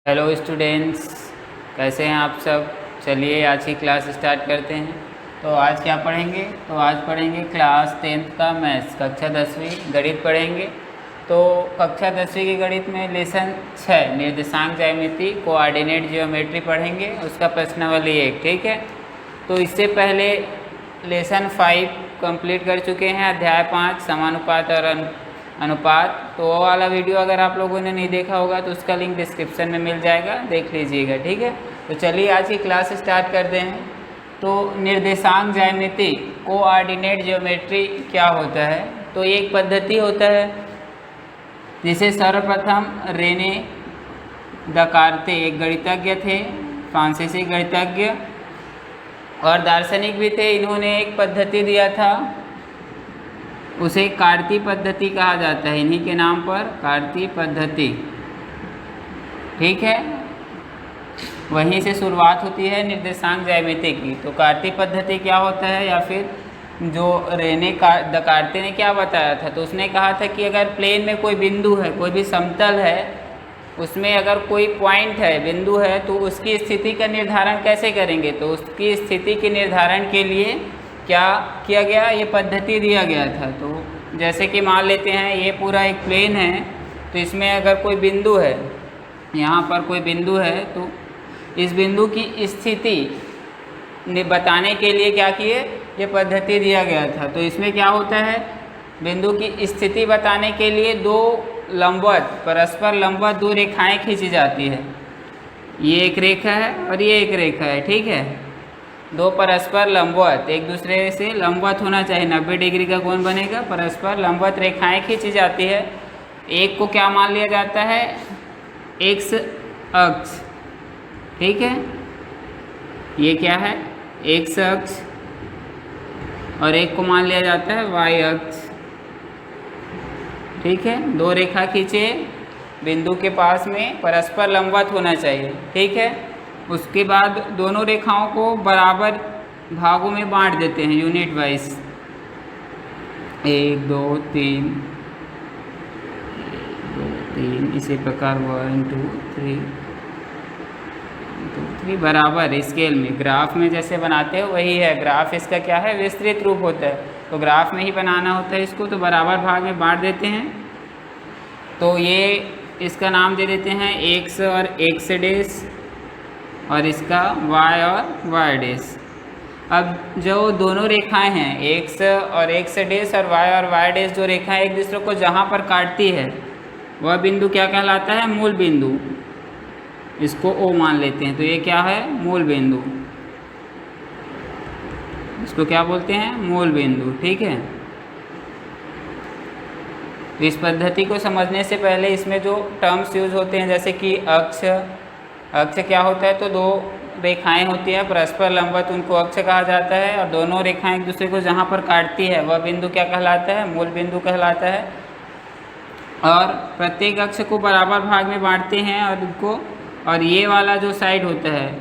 Hello students, कैसे हैं आप सब। चलिए आज की क्लास स्टार्ट करते हैं। तो आज क्या पढ़ेंगे? तो आज पढ़ेंगे क्लास 10th का मैथ्स, कक्षा 10वीं गणित पढ़ेंगे। तो कक्षा 10वीं की गणित में लेसन 6 निर्देशांक ज्यामिति कोऑर्डिनेट जियोमेट्री पढ़ेंगे, उसका प्रश्नावली 1। ठीक है, तो इससे पहले लेसन 5 कंप्लीट कर चुके हैं, अध्याय 5 समानुपात और अनुपात। तो वो वाला वीडियो अगर आप लोगों ने नहीं देखा होगा तो उसका लिंक डिस्क्रिप्शन में मिल जाएगा, देख लीजिएगा। ठीक है, तो चलिए आज की क्लास स्टार्ट करते हैं। तो निर्देशांक ज्यामिति कोऑर्डिनेट ज्योमेट्री क्या होता है? तो ये एक पद्धति होता है जिसे सर्वप्रथम रेने दकार्ते एक गणितज्ञ थे, फ्रांसीसी गणितज्ञ और दार्शनिक भी थे। इन्होंने एक पद्धति दिया था, उसे कार्ती पद्धति कहा जाता है, इन्हीं के नाम पर कार्ती पद्धति। ठीक है, वहीं से शुरुआत होती है निर्देशांक ज्यामिति की। तो कार्ती पद्धति क्या होता है, या फिर जो रेने दकार्ते ने क्या बताया था, तो उसने कहा था कि अगर प्लेन में कोई बिंदु है, कोई भी समतल है, उसमें अगर कोई पॉइंट है, बिंदु है, तो उसकी स्थिति का निर्धारण कैसे करेंगे। तो उसकी स्थिति के निर्धारण के लिए क्या किया गया, ये पद्धति दिया गया था। तो जैसे कि मान लेते हैं ये पूरा एक प्लेन है, तो इसमें अगर कोई बिंदु है, यहाँ पर कोई बिंदु है, तो इस बिंदु की स्थिति बताने के लिए क्या किए, ये पद्धति दिया गया था। तो इसमें क्या होता है, बिंदु की स्थिति बताने के लिए दो लंबवत, परस्पर लंबवत दो रेखाएं खींची जाती है। ये एक रेखा है और ये एक रेखा है। ठीक है, दो परस्पर लंबवत, एक दूसरे से लंबवत होना चाहिए, 90 डिग्री का कोण बनेगा। परस्पर लंबवत रेखाएं खींची जाती है। एक को क्या मान लिया जाता है, एक्स अक्ष। ठीक है, ये क्या है, एक्स अक्ष, और एक को मान लिया जाता है वाई अक्ष। ठीक है, दो रेखा खींचे, बिंदु के पास में परस्पर लंबवत होना चाहिए। ठीक है, उसके बाद दोनों रेखाओं को बराबर भागों में बांट देते हैं, यूनिट वाइज, 1 2 3, इसी प्रकार 1 2 3 बराबर स्केल में, ग्राफ में जैसे बनाते हो वही है। ग्राफ इसका क्या है, विस्तृत रूप होता है, तो ग्राफ में ही बनाना होता है इसको। तो बराबर भाग में बांट देते हैं। तो ये इसका नाम दे देते हैं एक्स और एक्स डैश, और इसका y और y डैश। अब जो दोनों रेखाएं हैं, एक्स और एक्स डैश और y और y डैश, जो रेखाएं एक दूसरे को जहाँ पर काटती है वह बिंदु क्या कहलाता है, मूल बिंदु। इसको O मान लेते हैं। तो ये क्या है, मूल बिंदु। इसको क्या बोलते हैं, मूल बिंदु। ठीक है, तो इस पद्धति को समझने से पहले इसमें जो टर्म्स यूज होते हैं, जैसे कि अक्ष, अक्ष क्या होता है, तो दो रेखाएं होती है परस्पर लंबवत, उनको अक्ष कहा जाता है। और दोनों रेखाएं एक दूसरे को जहाँ पर काटती है वह बिंदु क्या कहलाता है, मूल बिंदु कहलाता है। और प्रत्येक अक्ष को बराबर भाग में बांटते हैं और उनको, और ये वाला जो साइड होता है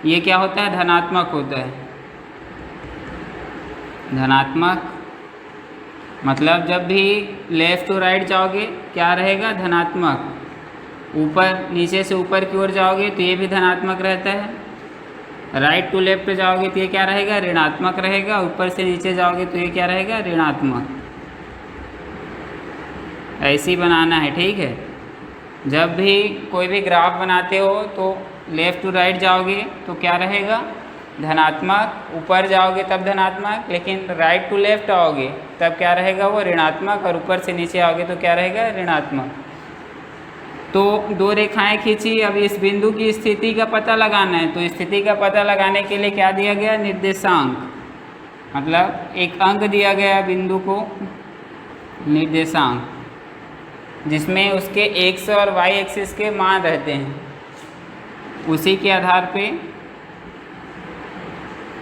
ये क्या होता है, धनात्मक होता है। धनात्मक मतलब जब भी लेफ़्ट टू राइट जाओगे क्या रहेगा, धनात्मक। ऊपर, नीचे से ऊपर की ओर जाओगे तो ये भी धनात्मक रहता है। राइट टू लेफ्ट जाओगे तो ये क्या रहेगा, ऋणात्मक रहेगा। ऊपर से नीचे जाओगे तो ये क्या रहेगा, ऋणात्मक। ऐसे ही बनाना है। ठीक है, जब भी कोई भी ग्राफ बनाते हो तो लेफ़्ट टू राइट जाओगे तो क्या रहेगा, धनात्मक। ऊपर जाओगे तब धनात्मक, लेकिन राइट टू लेफ्ट आओगे तब क्या रहेगा, वो ऋणात्मक। और ऊपर से नीचे आओगे तो क्या रहेगा, ऋणात्मक। तो दो रेखाएं खींची, अब इस बिंदु की स्थिति का पता लगाना है। तो स्थिति का पता लगाने के लिए क्या दिया गया, निर्देशांक, मतलब एक अंक दिया गया बिंदु को, निर्देशांक, जिसमें उसके एक्स और वाई एक्सिस के मान रहते हैं। उसी के आधार पे,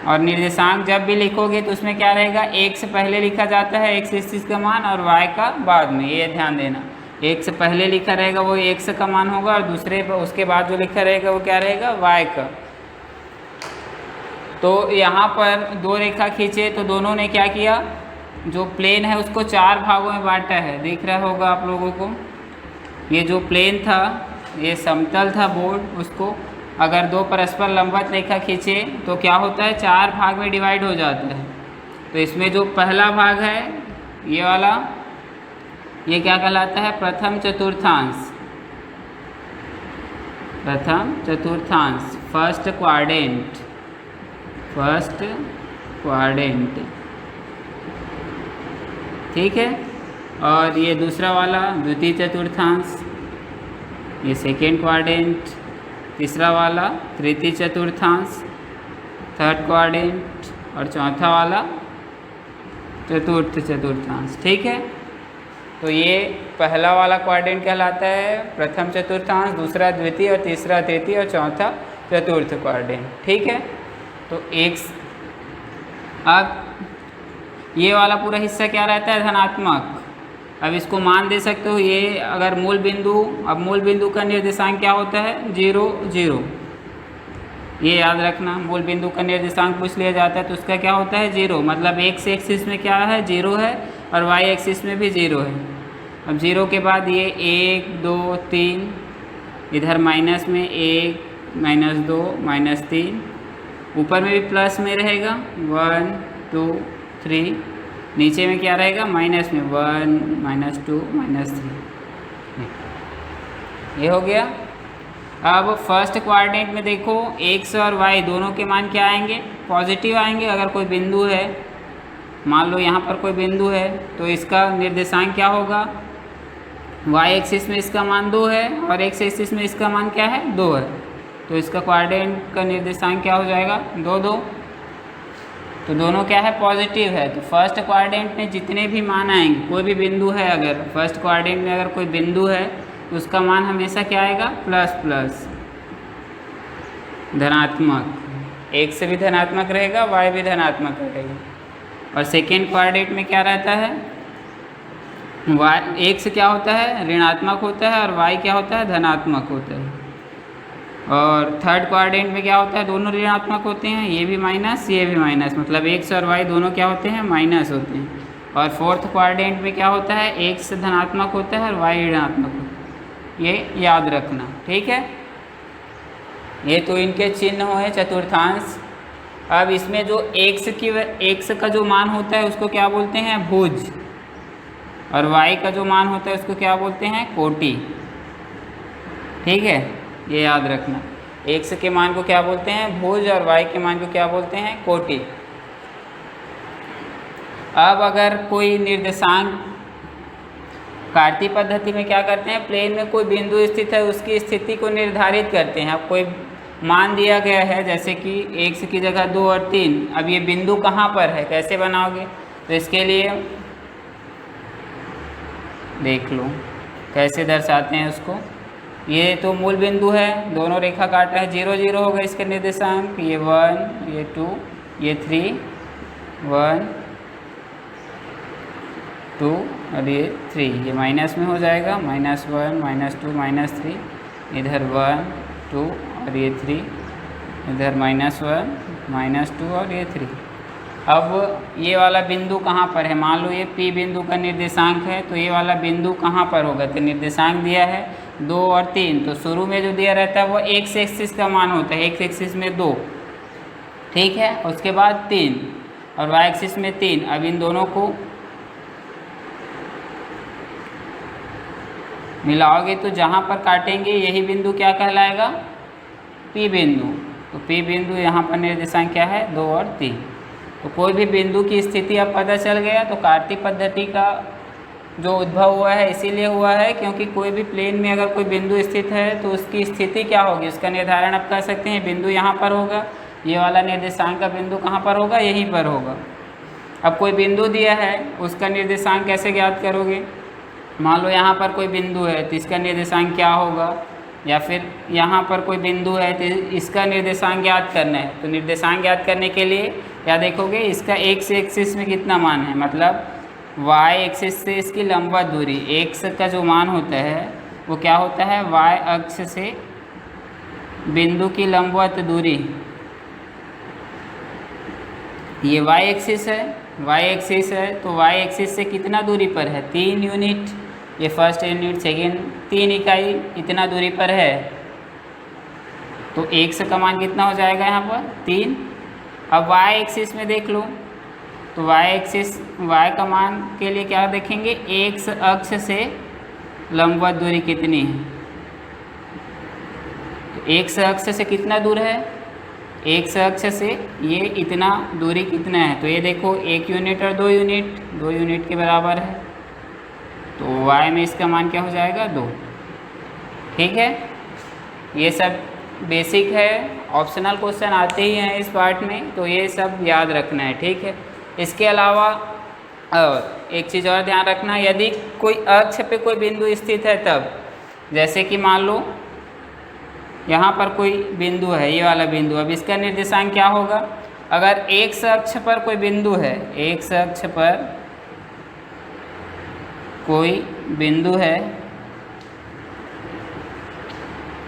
और निर्देशांक जब भी लिखोगे तो उसमें क्या रहेगा, एक्स पहले लिखा जाता है, एक्स एक्सिस का मान, और वाई का बाद में। ये ध्यान देना, एक्स पहले लिखा रहेगा वो एक्स का मान होगा, और दूसरे उसके बाद जो लिखा रहेगा वो क्या रहेगा, वाई का। तो यहाँ पर दो रेखा खींचे तो दोनों ने क्या किया, जो प्लेन है उसको 4 भागों में बांटा है, दिख रहा होगा आप लोगों को। ये जो प्लेन था ये समतल था बोर्ड, उसको अगर दो परस्पर लंबवत रेखा खींचे तो क्या होता है, 4 भाग में डिवाइड हो जाता है। तो इसमें जो पहला भाग है ये वाला, ये क्या कहलाता है, प्रथम चतुर्थांश। प्रथम चतुर्थांश, फर्स्ट क्वाड्रेंट, फर्स्ट क्वाड्रेंट, ठीक है। और ये दूसरा वाला द्वितीय चतुर्थांश, ये सेकेंड क्वाड्रेंट। तीसरा वाला तृतीय चतुर्थांश, थर्ड क्वाड्रेंट। और चौथा वाला चतुर्थ चतुर्थांश, ठीक है। तो ये पहला वाला क्वाड्रेंट कहलाता है प्रथम चतुर्थांश, दूसरा द्वितीय और तीसरा तृतीय और चौथा चतुर्थ क्वाड्रेंट, ठीक है। तो एक अब ये वाला पूरा हिस्सा क्या रहता है, धनात्मक। अब इसको मान दे सकते हो, ये अगर मूल बिंदु, अब मूल बिंदु का निर्देशांक क्या होता है, 0 0। ये याद रखना, मूल बिंदु का निर्देशांक पूछ लिया जाता है तो उसका क्या होता है, 0। मतलब x एक्सिस में क्या है, 0 है, और y एक्सिस में भी 0 है। अब 0 के बाद ये 1 2 3, इधर माइनस में 1 -2 -3, ऊपर में भी प्लस में रहेगा 1 2 3, नीचे में क्या रहेगा, माइनस में 1 -2 -3। ये हो गया। अब फर्स्ट क्वाड्रेंट में देखो x और y दोनों के मान क्या आएंगे, पॉजिटिव आएंगे। अगर कोई बिंदु है, मान लो यहाँ पर कोई बिंदु है, तो इसका निर्देशांक क्या होगा, y एक्सिस में इसका मान 2 है और x एक्सिस में इसका मान क्या है, 2 है। तो इसका क्वाड्रेंट का निर्देशांक क्या हो जाएगा, 2 2। तो दोनों क्या है, पॉजिटिव है। तो फर्स्ट क्वाड्रेंट में जितने भी मान आएंगे, कोई भी बिंदु है, अगर फर्स्ट क्वाड्रेंट में अगर कोई बिंदु है तो उसका मान हमेशा क्या आएगा, प्लस प्लस, धनात्मक। x भी धनात्मक रहेगा, y भी धनात्मक रहेगा। और सेकेंड क्वाड्रेंट में क्या रहता है, x क्या होता है, ऋणात्मक होता है, और y क्या होता है, धनात्मक होता है। और थर्ड क्वाड्रेंट में क्या होता है, दोनों ऋणात्मक होते हैं, ये भी माइनस ये भी माइनस, मतलब x और y दोनों क्या होते हैं, माइनस होते हैं। और फोर्थ क्वाड्रेंट में क्या होता है, x धनात्मक होता है और y ऋणात्मक होता है। ये याद रखना, ठीक है। ये तो इनके चिन्ह हैं चतुर्थांश। अब इसमें जो x का जो मान होता है उसको क्या बोलते हैं, भुज, और y का जो मान होता है उसको क्या बोलते हैं, कोटि, ठीक है। ये याद रखना, x के मान को क्या बोलते हैं, भुज, और y के मान को क्या बोलते हैं, कोटि। अब अगर कोई निर्देशांक, कार्तीय पद्धति में क्या करते हैं, प्लेन में कोई बिंदु स्थित है उसकी स्थिति को निर्धारित करते हैं। अब कोई मान दिया गया है, जैसे कि x की जगह 2 और 3, अब ये बिंदु कहाँ पर है, कैसे बनाओगे, तो इसके लिए देख लो कैसे दर्शाते हैं उसको। ये तो मूल बिंदु है, दोनों रेखा काट रहा है, 0 0 होगा इसका निर्देशांक, ये 1 ये 2 ये 3, 1 2 और ये 3, ये माइनस में हो जाएगा, -1 -2 -3, इधर 1 2 और ये 3, इधर -1 -2 और ये 3। अब ये वाला बिंदु कहाँ पर है, मान लो ये P बिंदु का निर्देशांक है, तो ये वाला बिंदु कहाँ पर होगा, तो निर्देशांक दिया है 2 और 3, तो शुरू में जो दिया रहता है वो x एक्सिस का मान होता है, x एक्सिस में 2, ठीक है, उसके बाद 3 और y एक्सिस में 3। अब इन दोनों को मिलाओगे तो जहाँ पर काटेंगे यही बिंदु क्या कहलाएगा, P बिंदु। तो P बिंदु यहाँ पर निर्देशांक क्या है, 2 और 3। तो कोई भी बिंदु की स्थिति अब पता चल गया। तो कार्तीय पद्धति का जो उद्भव हुआ है इसीलिए हुआ है क्योंकि कोई भी प्लेन में अगर कोई बिंदु स्थित है तो उसकी स्थिति क्या होगी, उसका निर्धारण आप कर सकते हैं। बिंदु यहाँ पर होगा, ये वाला निर्देशांक का बिंदु कहाँ पर होगा, यहीं पर होगा। अब कोई बिंदु दिया है, उसका निर्देशांक कैसे ज्ञात करोगे, मान लो यहाँ पर कोई बिंदु है तो इसका निर्देशांक क्या होगा, या फिर यहाँ पर कोई बिंदु है तो इसका निर्देशांक ज्ञात करना है। तो निर्देशांक ज्ञात करने के लिए क्या देखोगे, इसका x एक्सिस में कितना मान है, मतलब y एक्सिस से इसकी लंबवत दूरी, x का जो मान होता है वो क्या होता है, y अक्ष से बिंदु की लंबवत दूरी। ये y एक्सिस है, y एक्सिस है तो y एक्सिस से कितना दूरी पर है, 3 यूनिट। ये फर्स्ट यूनिट सेकेंड 3 इकाई इतना दूरी पर है, तो x का मान कितना हो जाएगा यहाँ पर 3। अब y एक्सिस में देख लो, तो y एक्सिस y का मान के लिए क्या देखेंगे, x अक्ष से लंबवत दूरी कितनी है। तो x अक्ष से कितना दूर है, x अक्ष से ये इतना दूरी कितना है, तो ये देखो 1 यूनिट और 2 यूनिट, 2 यूनिट के बराबर है, तो y में इसका मान क्या हो जाएगा 2। ठीक है, ये सब बेसिक है, ऑप्शनल क्वेश्चन आते ही हैं इस पार्ट में, तो ये सब याद रखना है। ठीक है, इसके अलावा एक चीज़ और ध्यान रखना, यदि कोई अक्ष पे कोई बिंदु स्थित है तब, जैसे कि मान लो यहाँ पर कोई बिंदु है, ये वाला बिंदु, अब इसका निर्देशांक क्या होगा। अगर x अक्ष पर कोई बिंदु है, x अक्ष पर कोई बिंदु है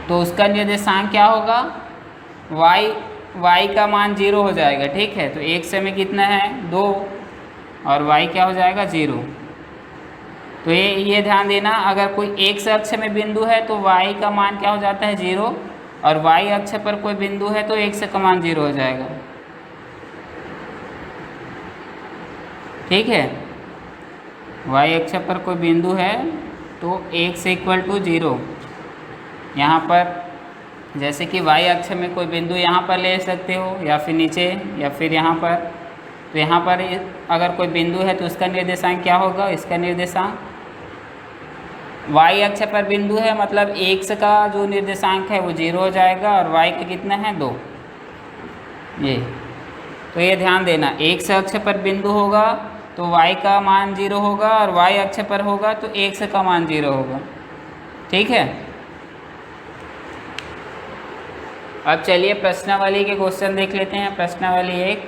तो उसका निर्देशांक क्या होगा, y का मान 0 हो जाएगा। ठीक है, तो x में कितना है 2 और y क्या हो जाएगा 0। तो ये ध्यान देना, अगर कोई x अक्ष में बिंदु है तो y का मान क्या हो जाता है 0, और y अक्ष पर कोई बिंदु है तो x का मान 0 हो जाएगा। ठीक है, y अक्ष पर कोई बिंदु है तो x = 0। यहाँ पर जैसे कि y अक्ष में कोई बिंदु यहाँ पर ले सकते हो, या फिर नीचे, या फिर यहाँ पर, तो यहाँ पर अगर कोई बिंदु है तो उसका निर्देशांक क्या होगा, इसका निर्देशांक y अक्ष पर बिंदु है मतलब x का जो निर्देशांक है वो 0 हो जाएगा, और y का कितना है 2। ये तो ये ध्यान देना, x अक्ष पर बिंदु होगा तो y का मान 0 होगा, और y अक्ष पर होगा तो x का मान 0 होगा। ठीक है, अब चलिए प्रश्नावली के क्वेश्चन देख लेते हैं। प्रश्नावली 1,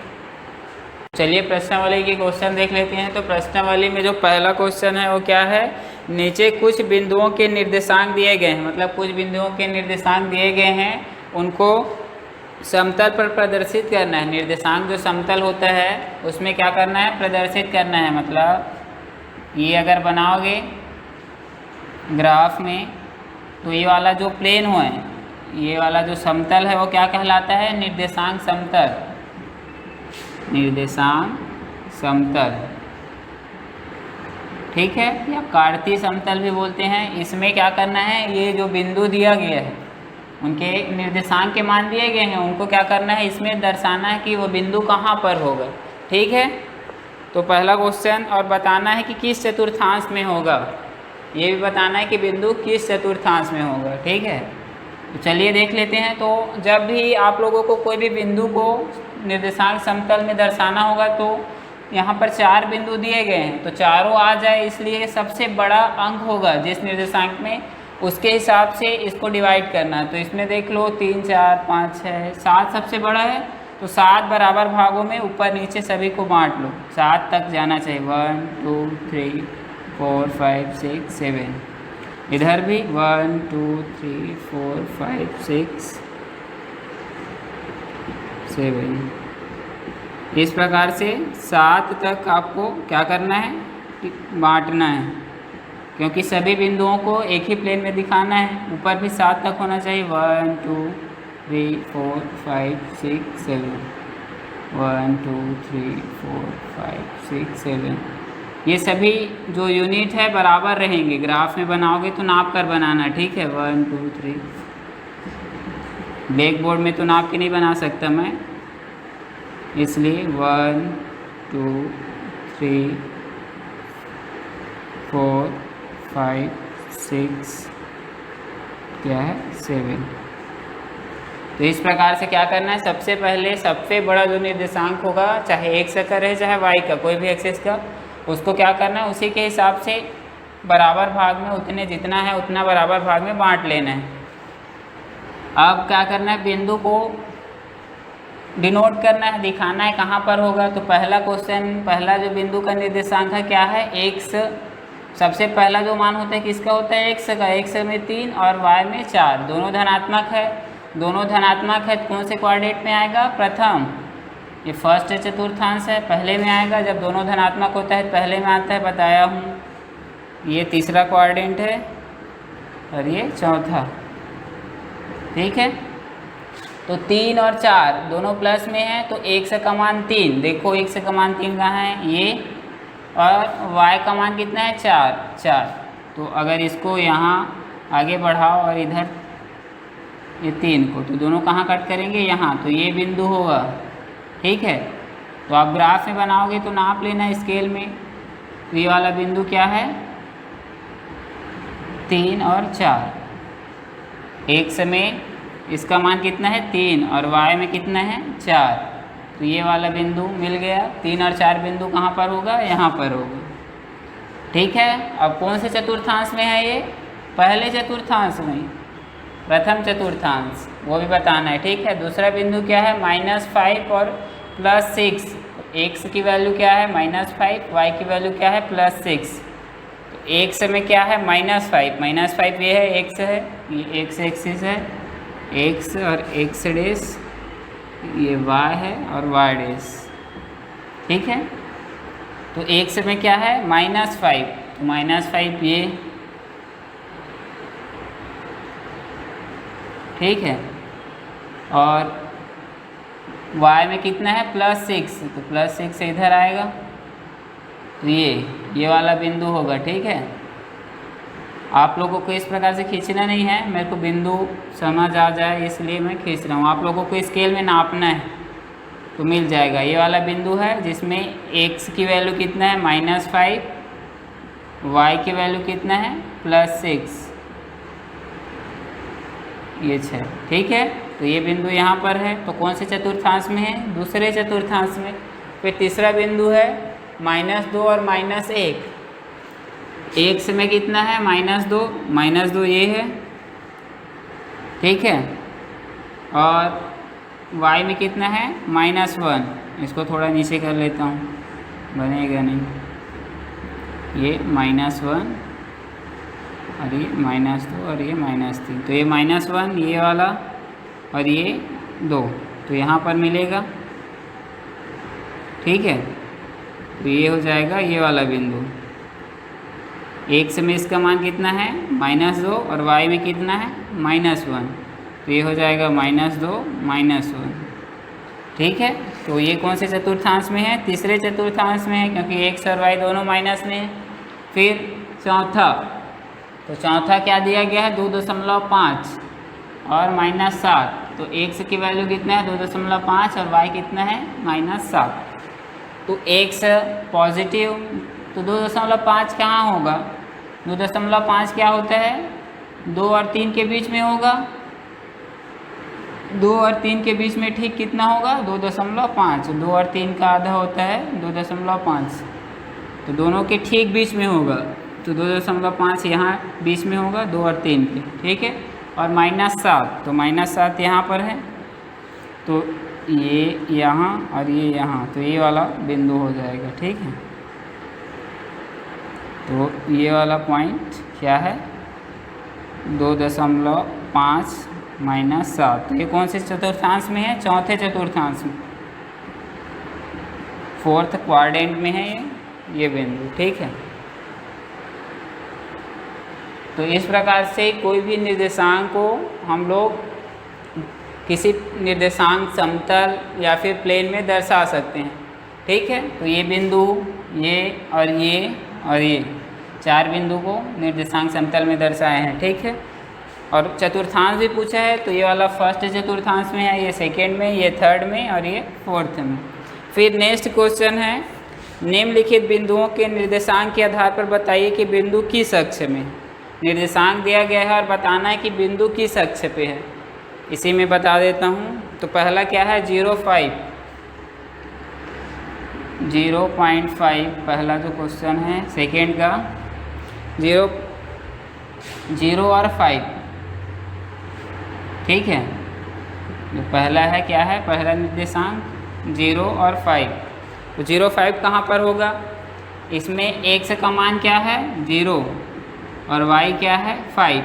चलिए प्रश्नावली के क्वेश्चन देख लेते हैं। तो प्रश्नावली में जो पहला क्वेश्चन है वो क्या है, नीचे कुछ बिंदुओं के निर्देशांक दिए गए हैं, मतलब कुछ बिंदुओं के निर्देशांक दिए गए हैं, उनको समतल पर प्रदर्शित करना है। निर्देशांक जो समतल होता है उसमें क्या करना है, प्रदर्शित करना है। मतलब ये अगर बनाओगे ग्राफ में तो ये वाला जो प्लेन हो है, ये वाला जो समतल है वो क्या कहलाता है, निर्देशांक समतल, निर्देशांक समतल। ठीक है, या कार्तीय समतल भी बोलते हैं। इसमें क्या करना है, ये जो बिंदु दिया गया है उनके निर्देशांक के मान दिए गए हैं, उनको क्या करना है, इसमें दर्शाना है कि वो बिंदु कहाँ पर होगा। ठीक है, तो पहला क्वेश्चन, और बताना है कि किस चतुर्थांश में होगा, ये भी बताना है कि बिंदु किस चतुर्थांश में होगा। ठीक है, तो चलिए देख लेते हैं। तो जब भी आप लोगों को कोई भी बिंदु को निर्देशांक समतल में दर्शाना होगा तो यहाँ पर 4 बिंदु दिए गए हैं, तो चारों आ जाए, इसलिए सबसे बड़ा अंक होगा जिस निर्देशांक में, उसके हिसाब से इसको डिवाइड करना है। तो इसमें देख लो 3 4 5 6 7 सबसे बड़ा है, तो 7 बराबर भागों में ऊपर नीचे सभी को बांट लो, 7 तक जाना चाहिए। 1 2 3 4 5 6 7, इधर भी 1 2 3 4 5 6 7। इस प्रकार से 7 तक आपको क्या करना है, बांटना है, क्योंकि सभी बिंदुओं को एक ही प्लेन में दिखाना है। ऊपर भी 7 तक होना चाहिए, 1 2 3 4 5 6 7, 1 2 3 4 5 6 7। ये सभी जो यूनिट है बराबर रहेंगे, ग्राफ में बनाओगे तो नाप कर बनाना। ठीक है, 1 2 3, ब्लैक बोर्ड में तो नाप के नहीं बना सकता मैं, इसलिए 1 2 3 4 5 6 क्या है 7। तो इस प्रकार से क्या करना है, सबसे पहले सबसे बड़ा जो निर्देशांक होगा, चाहे x का रहे चाहे y का, कोई भी एक्सिस का, उसको क्या करना है, उसी के हिसाब से बराबर भाग में उतने जितना है उतना बराबर भाग में बांट लेना है। अब क्या करना है, बिंदु को डिनोट करना है, दिखाना है कहाँ पर होगा। तो पहला क्वेश्चन, पहला जो बिंदु का निर्देशांक है क्या है, x। सबसे पहला जो मान होता है किसका होता है, x का। x में 3 और y में 4, दोनों धनात्मक है। दोनों धनात्मक है तो कौन से क्वाड्रेंट में आएगा, प्रथम, ये फर्स्ट चतुर्थांश है, पहले में आएगा। जब दोनों धनात्मक होता है पहले में आता है, बताया हूँ। ये तीसरा क्वाड्रेंट है और ये चौथा। ठीक है, तो 3 और 4 दोनों प्लस में है, तो 1 से का मान 3। देखो 1 से का मान 3 कहाँ है, ये, और y का मान कितना है 4। तो अगर इसको यहाँ आगे बढ़ाओ और इधर ये 3 को, तो दोनों कहाँ कट करेंगे, यहाँ, तो ये बिंदु होगा। ठीक है, तो आप ग्राफ में बनाओगे तो नाप लेना स्केल में। तो ये वाला बिंदु क्या है, 3 और 4। x में इसका मान कितना है 3 और y में कितना है 4। तो ये वाला बिंदु मिल गया। 3 और 4 बिंदु कहाँ पर होगा, यहाँ पर होगा। ठीक है, अब कौन से चतुर्थांश में है ये, पहले चतुर्थांश में, प्रथम चतुर्थांश, वो भी बताना है। ठीक है, दूसरा बिंदु क्या है, -5 और +6। x की वैल्यू क्या है -5, y की वैल्यू क्या है +6। तो x में क्या है -5 ये है, x है, ये x एक्सिस है, x और x डैश, ये y है और y डैश। ठीक है, तो x में क्या है -5, तो -5 ये। ठीक है, और y में कितना है +6, तो +6 इधर आएगा, तो ये वाला बिंदु होगा। ठीक है, आप लोगों को इस प्रकार से खींचना नहीं है, मेरे को बिंदु समझ आ जाए इसलिए मैं खींच रहा हूँ। आप लोगों को स्केल में नापना है तो मिल जाएगा। ये वाला बिंदु है जिसमें x की वैल्यू कितना है -5, y की वैल्यू कितना है +6, ये 6। ठीक है, तो ये बिंदु यहाँ पर है, तो कौन से चतुर्थांश में है, दूसरे चतुर्थांश में। फिर तीसरा बिंदु है -2 और -1। x में कितना है -2 ये है। ठीक है, और y में कितना है -1। इसको थोड़ा नीचे कर लेता हूँ, बनेगा नहीं, ये -1 और ये -2 और ये -3। तो ये -1 ये वाला और ये 2, तो यहाँ पर मिलेगा। ठीक है, तो ये हो जाएगा ये वाला बिंदु। x में इसका मान कितना है -2 और y में कितना है -1, तो ये हो जाएगा -2 -1। ठीक है, तो ये कौन से चतुर्थांश में है, तीसरे चतुर्थांश में है, क्योंकि x और y दोनों माइनस में है। फिर चौथा, तो चौथा क्या दिया गया है 2.5 और -7। तो x की वैल्यू कितना है 2.5 और y कितना है -7। तो x पॉजिटिव, तो 2.5 कहाँ होगा, 2.5 क्या होता है 2 और 3 के बीच में होगा। 2 और 3 के बीच में ठीक कितना होगा 2.5। 2 और 3 का आधा होता है 2.5, तो दोनों के ठीक बीच में होगा। तो 2.5 यहाँ बीच में होगा 2 और 3 के। ठीक है, और -7, तो -7 यहाँ पर है, तो ये यहाँ और ये यहाँ, तो ये वाला बिंदु हो जाएगा। ठीक है, तो ये वाला पॉइंट क्या है 2.5 -7। तो ये कौन से चतुर्थांश में है, चौथे चतुर्थांश में, 4th क्वाड्रेंट में है ये बिंदु। ठीक है, तो इस प्रकार से कोई भी निर्देशांक को हम लोग किसी निर्देशांक समतल या फिर प्लेन में दर्शा सकते हैं। ठीक है, तो ये बिंदु, ये और ये 4 बिंदु को निर्देशांक समतल में दर्शाए हैं। ठीक है, और चतुर्थांश भी पूछा है, तो ये वाला फर्स्ट चतुर्थांश में है, ये सेकेंड में, ये थर्ड में और ये फोर्थ में। फिर नेक्स्ट क्वेश्चन है, निम्नलिखित बिंदुओं के निर्देशांक के आधार पर बताइए कि बिंदु किस अक्ष में। निर्देशांक दिया गया है और बताना है कि बिंदु किस अक्ष पे है। इसी में बता देता हूँ। तो पहला क्या है 0.5 पहला जो क्वेश्चन है। सेकेंड का 0 और 5। ठीक है, जो पहला है क्या है, पहला निर्देशांक 0 और 5। तो 0.5 कहाँ पर होगा, इसमें x का मान क्या है 0 और y क्या है 5।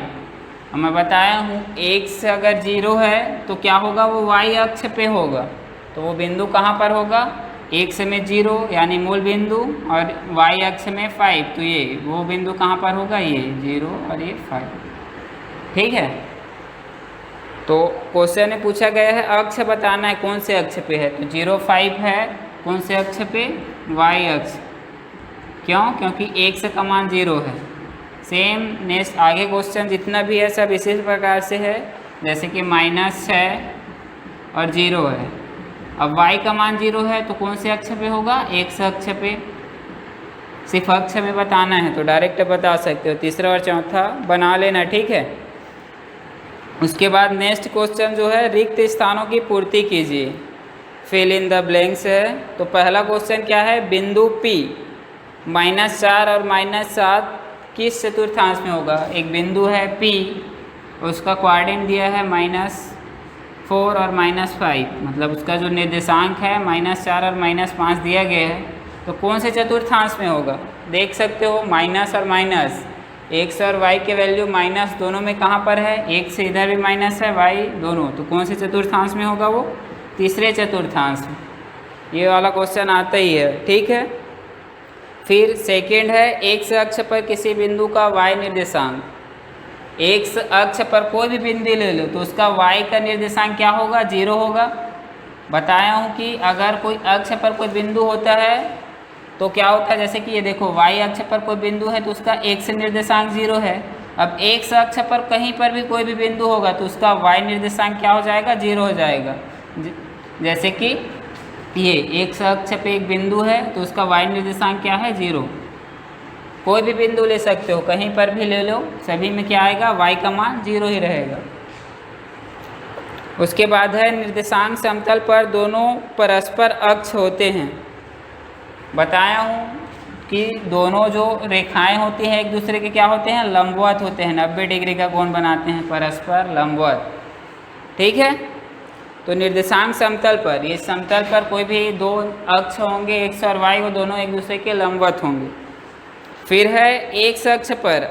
और मैं बताया हूँ x अगर 0 है तो क्या होगा, वो y अक्ष पे होगा, तो वो बिंदु कहाँ पर होगा एक्स में 0 यानी मूल बिंदु और वाई अक्ष में 5, तो ये वो बिंदु कहाँ पर होगा, ये 0 और ये 5। ठीक है, तो क्वेश्चन में पूछा गया है अक्ष बताना है कौन से अक्ष पे है, तो 0 5 है कौन से अक्ष पे, वाई अक्ष। क्यों, क्योंकि एक्स का मान 0 है। सेम नेक्स्ट आगे क्वेश्चन जितना भी है सब इसी प्रकार से है, जैसे कि -6 और 0 है। अब y का मान 0 है तो कौन से अक्ष पे होगा, x अक्ष पे। सिर्फ अक्ष में बताना है तो डायरेक्ट बता सकते हो, तीसरा और चौथा बना लेना। ठीक है, उसके बाद नेक्स्ट क्वेश्चन जो है रिक्त स्थानों की पूर्ति कीजिए, फिल इन द ब्लैंक्स है। तो पहला क्वेश्चन क्या है, बिंदु P -4 और -7 किस चतुर्थांश में होगा। एक बिंदु है P, उसका कोऑर्डिनेट दिया है -4 और -5, मतलब उसका जो निर्देशांक है -4 और -5 दिया गया है, तो कौन से चतुर्थांश में होगा। देख सकते हो माइनस और माइनस, एक्स और वाई के वैल्यू माइनस दोनों में कहाँ पर है, एक से इधर भी माइनस है, वाई दोनों, तो कौन से चतुर्थांश में होगा, वो तीसरे चतुर्थांश में। ये वाला क्वेश्चन आता ही है। ठीक है, फिर सेकंड है एक्स अक्ष पर किसी बिंदु का वाई निर्देशांक। एक्स अक्ष पर कोई भी बिंदु ले लो तो उसका वाई का निर्देशांक क्या होगा, 0 होगा। बताया हूँ कि अगर कोई अक्ष पर कोई बिंदु होता है तो क्या होता है, जैसे कि ये देखो वाई अक्ष पर कोई बिंदु है तो उसका एक्स निर्देशांक 0 है। अब एक्स अक्ष पर कहीं पर भी कोई भी बिंदु होगा तो उसका वाई निर्देशांक क्या हो जाएगा, 0 हो जाएगा। जैसे कि ये एक्स अक्ष पे एक बिंदु है तो उसका वाई निर्देशांक क्या है, 0। कोई भी बिंदु ले सकते हो, कहीं पर भी ले लो, सभी में क्या आएगा, वाई का मान 0 ही रहेगा। उसके बाद है निर्देशांक समतल पर दोनों परस्पर अक्ष होते हैं। बताया हूँ कि दोनों जो रेखाएं होती हैं एक दूसरे के क्या होते हैं, लंबवत होते हैं, 90 डिग्री का कोण बनाते हैं, परस्पर लंबवत। ठीक है, तो निर्देशांक समतल पर, ये समतल पर कोई भी दो अक्ष होंगे एक्स और वाई, वो दोनों एक दूसरे के लंबवत होंगे। फिर है एक्स अक्ष पर,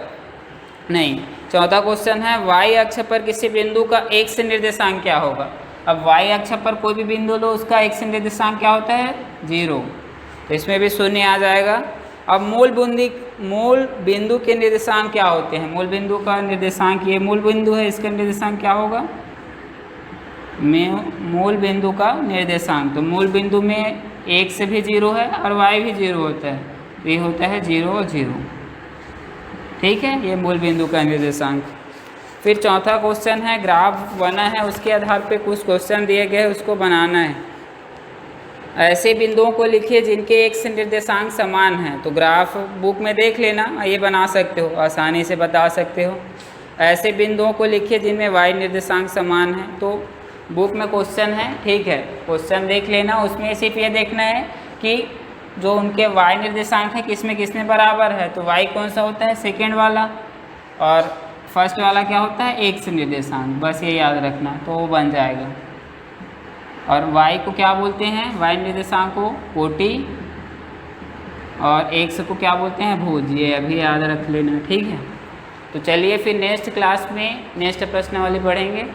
नहीं, चौथा क्वेश्चन है वाई अक्ष पर किसी बिंदु का एक्स निर्देशांक क्या होगा। अब वाई अक्ष पर कोई भी बिंदु लो, उसका एक्स निर्देशांक क्या होता है, 0, तो इसमें भी शून्य आ जाएगा। अब मूल बिंदु के निर्देशांक क्या होते हैं, मूल बिंदु का निर्देशांक, ये मूल बिंदु है, इसका निर्देशांक क्या होगा, मूल बिंदु का निर्देशांक। तो मूल बिंदु में एक्स भी 0 है और वाई भी 0 होता है, ये होता है 0 और 0। ठीक है, ये मूल बिंदु का निर्देशांक। फिर चौथा क्वेश्चन है ग्राफ बना है, उसके आधार पे कुछ क्वेश्चन दिए गए उसको बनाना है। ऐसे बिंदुओं को लिखिए जिनके एक्स निर्देशांक समान हैं। तो ग्राफ बुक में देख लेना, ये बना सकते हो, आसानी से बता सकते हो। ऐसे बिंदुओं को लिखिए जिनमें वाई निर्देशांक समान है, तो बुक में क्वेश्चन है। ठीक है, क्वेश्चन देख लेना, उसमें सिर्फ ये देखना है कि जो उनके वाई निर्देशांक है किसमें किसमें बराबर है। तो वाई कौन सा होता है, सेकेंड वाला, और फर्स्ट वाला क्या होता है, एक्स निर्देशांक, बस ये याद रखना, तो वो बन जाएगा। और y को क्या बोलते हैं, y निर्देशांक को कोटि, और x को क्या बोलते हैं, भुज। ये अभी याद रख लेना। ठीक है, तो चलिए फिर नेक्स्ट क्लास में नेक्स्ट प्रश्नावली पढ़ेंगे।